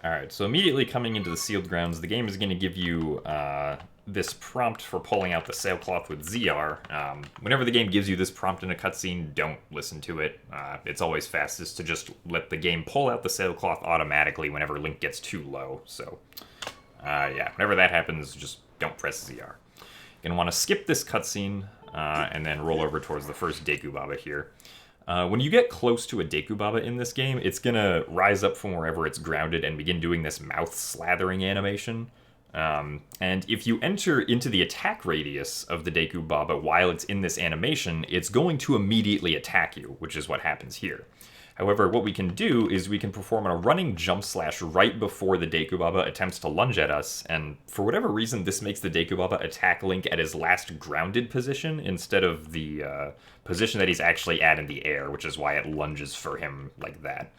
Alright, so immediately coming into the sealed grounds, the game is going to give you this prompt for pulling out the sailcloth with ZR. Whenever the game gives you this prompt in a cutscene, don't listen to it. It's always fastest to just let the game pull out the sailcloth automatically whenever Link gets too low. So, yeah, whenever that happens, just don't press ZR. You're going to want to skip this cutscene and then roll over towards the first Deku Baba here. When you get close to a Deku Baba in this game, it's gonna rise up from wherever it's grounded and begin doing this mouth slathering animation. And if you enter into the attack radius of the Deku Baba while it's in this animation, it's going to immediately attack you, which is what happens here. However, what we can do is we can perform a running jump slash right before the Deku Baba attempts to lunge at us, and for whatever reason, this makes the Deku Baba attack Link at his last grounded position instead of the position that he's actually at in the air, which is why it lunges for him like that.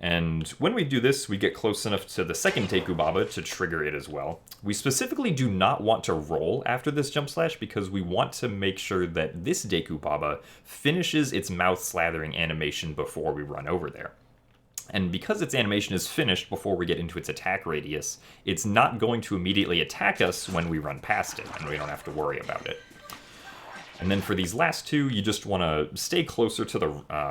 And when we do this, we get close enough to the second Deku Baba to trigger it as well. We specifically do not want to roll after this jump slash because we want to make sure that this Deku Baba finishes its mouth slathering animation before we run over there. And because its animation is finished before we get into its attack radius, it's not going to immediately attack us when we run past it, and we don't have to worry about it. And then for these last two, you just want to stay closer to the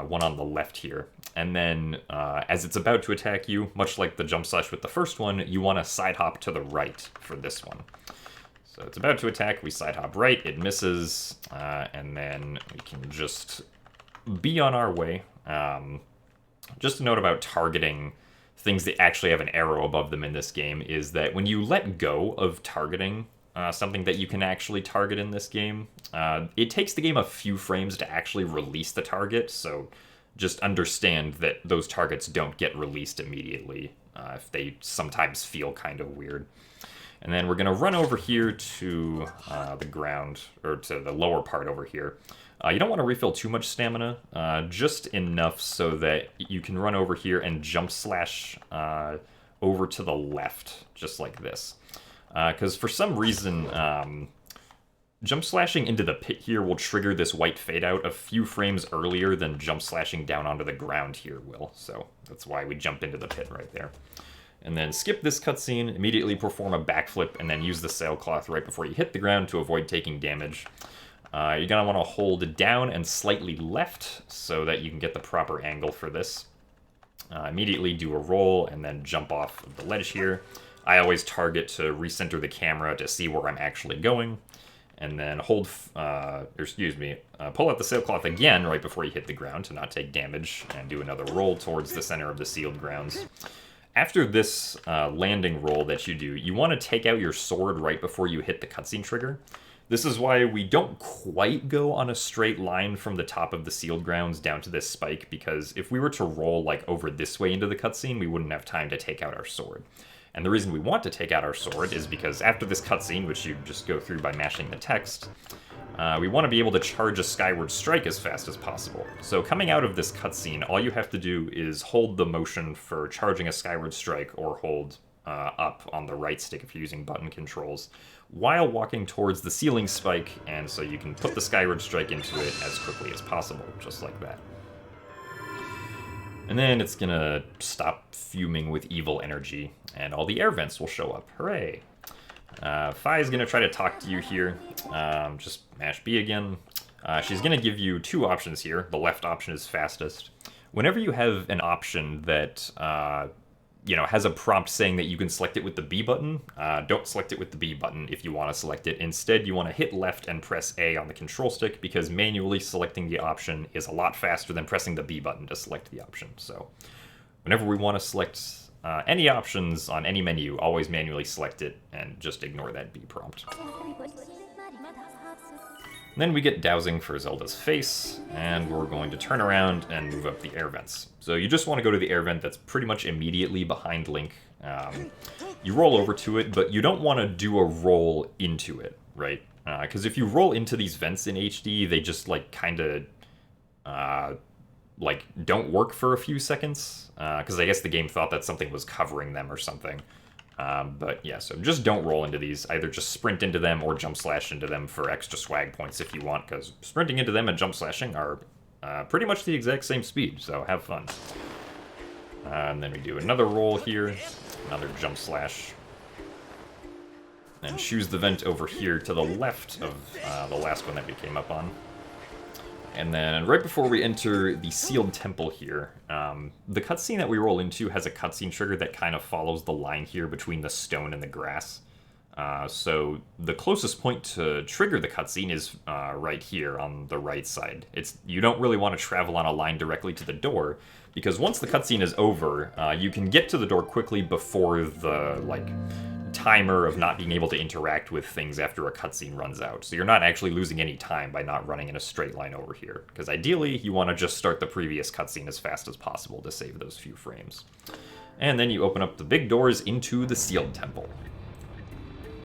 one on the left here. And then as it's about to attack you, much like the jump slash with the first one, you want to side hop to the right for this one. So it's about to attack, we side hop right, it misses, and then we can just be on our way. Just a note about targeting things that actually have an arrow above them in this game is that when you let go of targeting something that you can actually target in this game, it takes the game a few frames to actually release the target, so just understand that those targets don't get released immediately if they sometimes feel kind of weird. And then we're going to run over here to the ground, or to the lower part over here. You don't want to refill too much stamina, just enough so that you can run over here and jump slash over to the left, just like this. Because for some reason, jump slashing into the pit here will trigger this white fade out a few frames earlier than jump slashing down onto the ground here will. So that's why we jump into the pit right there. And then skip this cutscene, immediately perform a backflip, and then use the sailcloth right before you hit the ground to avoid taking damage. You're going to want to hold down and slightly left so that you can get the proper angle for this. Immediately do a roll and then jump off of the ledge here. I always target to recenter the camera to see where I'm actually going. And then pull out the sailcloth again right before you hit the ground to not take damage, and do another roll towards the center of the sealed grounds. After this landing roll that you do, you want to take out your sword right before you hit the cutscene trigger. This is why we don't quite go on a straight line from the top of the sealed grounds down to this spike, because if we were to roll like over this way into the cutscene, we wouldn't have time to take out our sword. And the reason we want to take out our sword is because after this cutscene, which you just go through by mashing the text, we want to be able to charge a Skyward Strike as fast as possible. So coming out of this cutscene, all you have to do is hold the motion for charging a Skyward Strike, or hold up on the right stick if you're using button controls, while walking towards the ceiling spike, and so you can put the Skyward Strike into it as quickly as possible, just like that. And then it's gonna stop fuming with evil energy, and all the air vents will show up. Hooray! Fi is gonna try to talk to you here. Just mash B again. She's gonna give you two options here. The left option is fastest. Whenever you have an option that has a prompt saying that you can select it with the B button, don't select it with the B button if you want to select it. Instead, you want to hit left and press A on the control stick, because manually selecting the option is a lot faster than pressing the B button to select the option. So whenever we want to select any options on any menu, always manually select it and just ignore that B prompt. And then we get dowsing for Zelda's face, and we're going to turn around and move up the air vents. So you just want to go to the air vent that's pretty much immediately behind Link. You roll over to it, but you don't want to do a roll into it, right? Because if you roll into these vents in HD, they just kind of don't work for a few seconds. Because I guess the game thought that something was covering them or something. But yeah, so just don't roll into these. Either just sprint into them or jump slash into them for extra swag points if you want, because sprinting into them and jump slashing are pretty much the exact same speed, so have fun. And then we do another roll here. Another jump slash. And choose the vent over here to the left of the last one that we came up on. And then right before we enter the sealed temple here, the cutscene that we roll into has a cutscene trigger that kind of follows the line here between the stone and the grass. So the closest point to trigger the cutscene is right here on the right side. You don't really want to travel on a line directly to the door, because once the cutscene is over, you can get to the door quickly before the timer of not being able to interact with things after a cutscene runs out. So you're not actually losing any time by not running in a straight line over here, because ideally you want to just start the previous cutscene as fast as possible to save those few frames. And then you open up the big doors into the sealed temple.